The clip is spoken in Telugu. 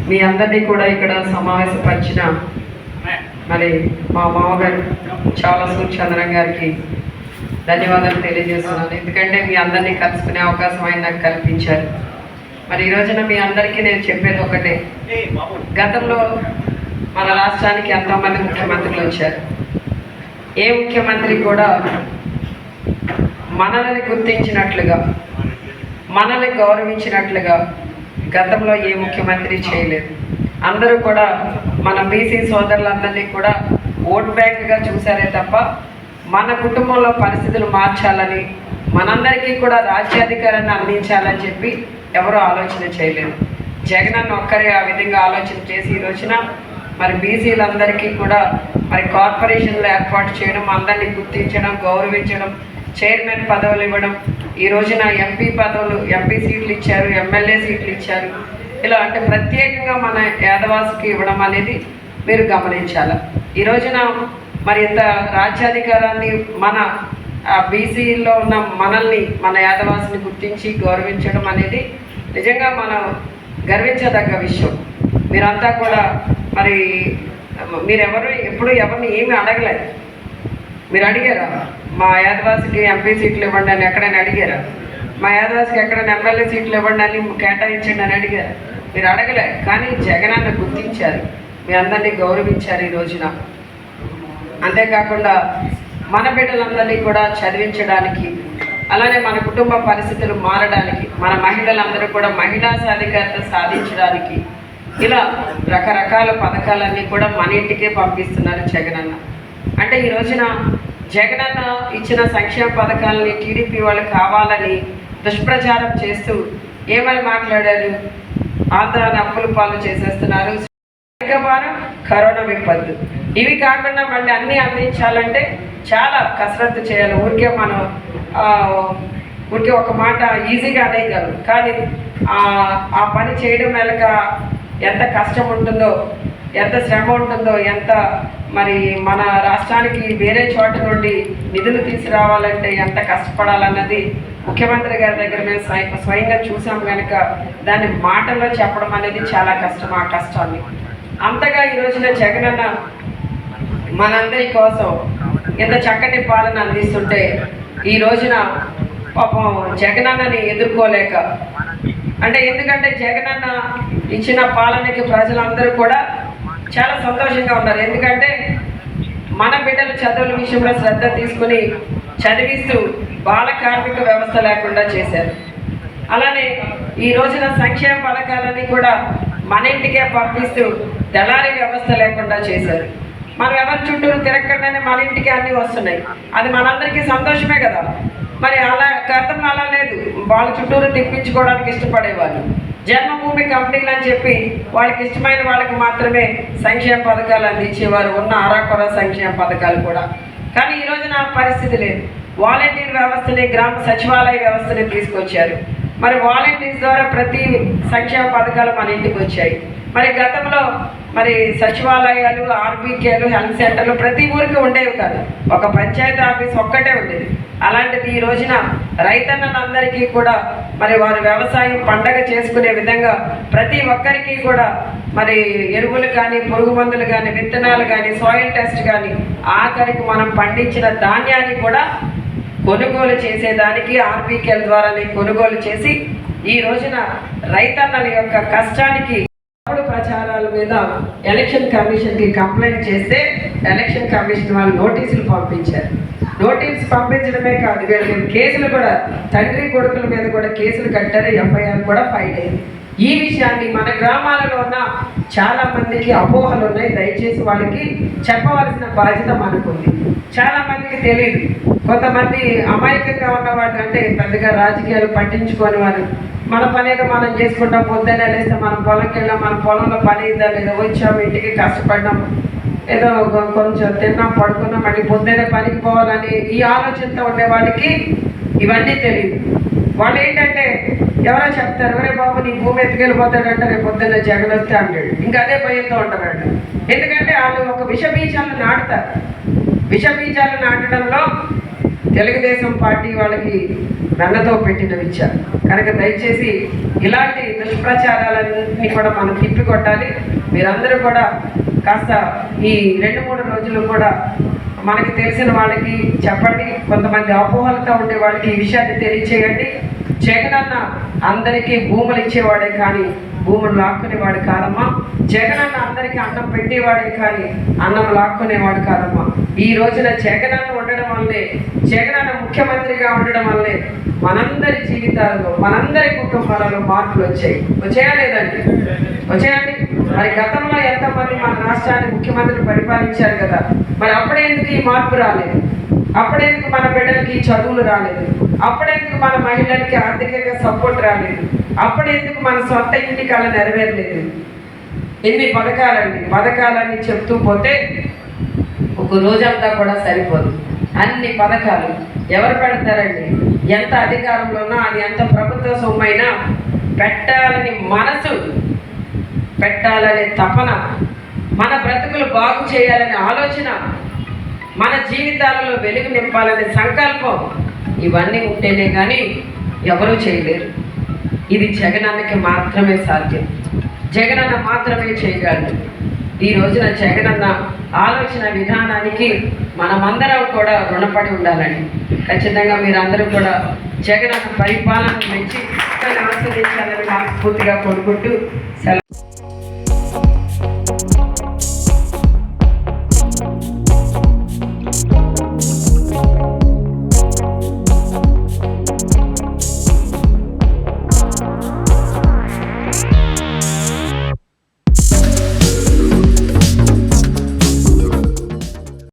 మీ అందరినీ కూడా ఇక్కడ సమావేశపరిచిన మరి మా మామగారు చాలా సూర్యచంద్రం గారికి ధన్యవాదాలు తెలియజేస్తున్నాను. ఎందుకంటే మీ అందరినీ కలుసుకునే అవకాశం ఆయన నాకు కల్పించారు. మరి ఈ రోజున మీ అందరికీ నేను చెప్పేది ఒకటే, గతంలో మన రాష్ట్రానికి ఎంతోమంది ముఖ్యమంత్రులు వచ్చారు. ఏ ముఖ్యమంత్రి కూడా మనల్ని గుర్తించినట్లుగా, మనల్ని గౌరవించినట్లుగా గతంలో ఏ ముఖ్యమంత్రి చేయలేదు. అందరూ కూడా మన బీసీ సోదరులందరినీ కూడా ఓట్ బ్యాంక్గా చూశారే తప్ప మన కుటుంబంలో పరిస్థితులు మార్చాలని, మనందరికీ కూడా రాజ్యాధికారాన్ని అందించాలని చెప్పి ఎవరూ ఆలోచన చేయలేదు. జగన్ అన్న ఒక్కరే ఆ విధంగా ఆలోచన చేసి ఈ రోజున మరి బీసీలందరికీ కూడా మరి కార్పొరేషన్లు ఏర్పాటు చేయడం, అందరినీ గుర్తించడం, గౌరవించడం, చైర్మన్ పదవులు ఇవ్వడం, ఈ రోజున ఎంపీ పదవులు, ఎంపీ సీట్లు ఇచ్చారు, ఎమ్మెల్యే సీట్లు ఇచ్చారు. ఇలా అంటే ప్రత్యేకంగా మన యాదవాసుకి ఇవ్వడం అనేది మీరు గమనించాలి. ఈ రోజున మరి ఇంత రాజ్యాధికారాన్ని మన బీసీలో ఉన్న మనల్ని, మన యాదవాసుని గుర్తించి గౌరవించడం అనేది నిజంగా మనం గర్వించదగ్గ విషయం. మీరంతా కూడా మరి మీరెవరు ఎప్పుడు ఎవరిని ఏమీ అడగలేదు. మీరు అడిగారా మా యాదవాసికి ఎంపీ సీట్లు ఇవ్వండి అని ఎక్కడైనా అడిగారా? మా యాదవాసికి ఎక్కడైనా ఎమ్మెల్యే సీట్లు ఇవ్వండి అని కేటాయించండి అని అడిగారు? మీరు అడగలే. కానీ జగనన్న గుర్తించారు, మీ అందరినీ గౌరవించారు ఈ రోజున. అంతేకాకుండా మన బిడ్డలందరినీ కూడా చదివించడానికి, అలానే మన కుటుంబ పరిస్థితులు మారడానికి, మన మహిళలందరూ కూడా మహిళా సాధికారత సాధించడానికి ఇలా రకరకాల పథకాలన్నీ కూడా మన ఇంటికే పంపిస్తున్నారు జగనన్న. అంటే ఈ రోజున జగనన్న ఇచ్చిన సంక్షేమ పథకాలని టీడీపీ వాళ్ళు కావాలని దుష్ప్రచారం చేస్తూ ఏమని మాట్లాడారు? ఆంధ్రాన్ని అప్పుల పాలు చేసేస్తున్నారు, కరోనా విపత్తు, ఇవి కాకుండా మళ్ళీ అన్నీ అందించాలంటే చాలా కసరత్తు చేయాలి. ఊరికే ఒక మాట ఈజీగా అనేయగలం, కానీ ఆ పని చేయడం వెనక ఎంత కష్టం ఉంటుందో, ఎంత శ్రమ ఉంటుందో, ఎంత మరి మన రాష్ట్రానికి వేరే చోట నుండి నిధులు తీసుకురావాలంటే ఎంత కష్టపడాలన్నది ముఖ్యమంత్రి గారి దగ్గర మేము స్వయంగా చూసాం కనుక దాన్ని మాటల్లో చెప్పడం అనేది చాలా కష్టం. ఆ కష్టాన్ని అంతగా ఈ రోజున జగనన్న మనందరి కోసం ఎంత చక్కటి పాలన అందిస్తుంటే ఈ రోజున పాపం జగనన్నని ఎదుర్కోలేక, అంటే ఎందుకంటే జగనన్న ఇచ్చిన పాలనకి ప్రజలందరూ కూడా చాలా సంతోషంగా ఉన్నారు. ఎందుకంటే మన బిడ్డల చదువుల విషయంలో శ్రద్ధ తీసుకుని చదివిస్తూ బాల కార్మిక వ్యవస్థ లేకుండా చేశారు. అలానే ఈ రోజున సంక్షేమ పథకాలన్నీ కూడా మన ఇంటికే పంపిస్తూ దళారీ వ్యవస్థ లేకుండా చేశారు. మనం ఎవరి చుట్టూరు తిరగకుండానే మన ఇంటికి అన్నీ వస్తున్నాయి. అది మనందరికీ సంతోషమే కదా. మరి అలా గతంలో అలా లేదు, వాళ్ళ చుట్టూరు తిప్పించుకోవడానికి ఇష్టపడేవాళ్ళు. జన్మభూమి కంపెనీలు అని చెప్పి వాళ్ళకి ఇష్టమైన వాళ్ళకి మాత్రమే సంక్షేమ పథకాలు అందించేవారు, ఉన్న అరాకొర సంక్షేమ పథకాలు కూడా. కానీ ఈ రోజున ఆ పరిస్థితి లేదు. వాలంటీర్ వ్యవస్థని, గ్రామ సచివాలయ వ్యవస్థని తీసుకొచ్చారు. మరి వాలంటీర్స్ ద్వారా ప్రతి సంక్షేమ పథకాలు మన ఇంటికి వచ్చాయి. మరి గతంలో మరి సచివాలయాలు, ఆర్బీకేలు, హెల్త్ సెంటర్లు ప్రతి ఊరికి ఉండేవి కాదు, ఒక పంచాయతీ ఆఫీస్ ఒక్కటే ఉండేది. అలాంటిది ఈ రోజున రైతన్నలందరికీ కూడా మరి వారు వ్యవసాయం పండగ చేసుకునే విధంగా ప్రతి ఒక్కరికి కూడా మరి ఎరువులు కానీ, పురుగు మందులు కానీ, విత్తనాలు కానీ, సాయిల్ టెస్ట్ కానీ, ఆఖరికి మనం పండించిన ధాన్యాన్ని కూడా కొనుగోలు చేసేదానికి ఆర్బీకేల ద్వారానే కొనుగోలు చేసి ఈ రోజున రైతన్నల యొక్క కష్టానికి ప్రచారాల మీద ఎలక్షన్ కమిషన్కి కంప్లైంట్ చేస్తే ఎలక్షన్ కమిషన్ వాళ్ళు నోటీసులు పంపించారు. నోటీసు పంపించడమే కాదు, వీళ్ళ కేసులు కూడా, తండ్రి కొడుకుల మీద కూడా కేసులు కట్టారు, ఎఫ్ఐఆర్ కూడా ఫైల్ అయింది. ఈ విషయాన్ని మన గ్రామాలలో ఉన్న చాలా మందికి అపోహలు ఉన్నాయి. దయచేసి వాళ్ళకి చెప్పవలసిన బాధ్యత మనకుంది. చాలా మందికి తెలియదు. కొంతమంది అమాయకంగా ఉన్నవాడు, అంటే పెద్దగా రాజకీయాలు పట్టించుకొని వారు మన పని ఏదో మనం చేసుకుంటాం, పొద్దున్నే లేస్తే మనం పొలంకి వెళ్ళాం, మన పొలంలో పని అయిందా లేదా, వచ్చాము ఇంటికి కష్టపడ్డాం, ఏదో కొంచెం తిన్నాం, పడుకున్నాం, మళ్ళీ పొద్దున్నే పనికి పోవాలని ఈ ఆలోచనతో ఉండే వాళ్ళకి ఇవన్నీ తెలియదు. వాళ్ళు ఏంటంటే ఎవరో చెప్తారు, ఒరే బాబు నీ భూమి ఎత్తుకెళ్ళిపోతాడంటే రేపు పొద్దున్న జగన్ వస్తే అంటాడు. ఇంకా అదే భయంతో ఉంటారంట. ఎందుకంటే వాళ్ళు ఒక విషబీజాలను నాటుతారు. విషబీజాలు నాటడంలో తెలుగుదేశం పార్టీ వాళ్ళకి వెన్నతో పెట్టిన విద్య. కనుక దయచేసి ఇలాంటి దుష్ప్రచారాలన్నీ కూడా మనం తిప్పికొట్టాలి. మీరందరూ కూడా కాస్త ఈ 2-3 రోజులు కూడా మనకి తెలిసిన వాళ్ళకి చెప్పండి, కొంతమంది అపోహలతో ఉండే వాళ్ళకి ఈ విషయాన్ని తెలియచేయండి. జగనన్న అందరికీ భూములు ఇచ్చేవాడే కానీ భూములు లాక్కునేవాడు కాదమ్మా. జగనన్న అందరికీ అన్నం పెట్టేవాడే కానీ అన్నం లాక్కునేవాడు కాదమ్మా. ఈ రోజున జగనన్న ఉండడం వల్లే, జగనన్న ముఖ్యమంత్రిగా ఉండడం వల్లే మనందరి జీవితాలలో, మనందరి కుటుంబాలలో మార్పులు వచ్చాయా లేదండి? వచ్చాయండి. మరి గతంలో ఎంతమంది మన రాష్ట్రాన్ని ముఖ్యమంత్రులు పరిపాలించారు కదా, మరి అప్పుడేందుకు ఈ మార్పు రాలేదు? అప్పుడెందుకు మన బిడ్డలకి చదువులు రాలేదు? అప్పుడెందుకు మన మహిళలకి ఆర్థికంగా సపోర్ట్ రాలేదు? అప్పుడెందుకు మన సొంత ఇంటి కళ నెరవేరలేదు? ఎన్ని పథకాలన్నీ చెప్తూ పోతే ఒక రోజంతా కూడా సరిపోదు. అన్ని పథకాలు ఎవరు పెడతారండి? ఎంత అధికారంలోనో అది ఎంత ప్రభుత్వ సొమ్మైనా పెట్టాలని మనసు, పెట్టాలనే తపన, మన బ్రతుకులు బాగు చేయాలనే ఆలోచన, మన జీవితాలలో వెలుగు నింపాలనే సంకల్పం, ఇవన్నీ ఉంటేనే కానీ ఎవరూ చేయలేరు. ఇది జగనన్నకి మాత్రమే సాధ్యం. జగనన్న మాత్రమే చేయగలరు. ఈ రోజున జగనన్న ఆలోచన విధానానికి మనమందరం కూడా రుణపడి ఉండాలని, ఖచ్చితంగా మీరందరూ కూడా జగనన్న పరిపాలన మెచ్చి ఆస్వాదించాలని మనస్ఫూర్తిగా కోరుకుంటూ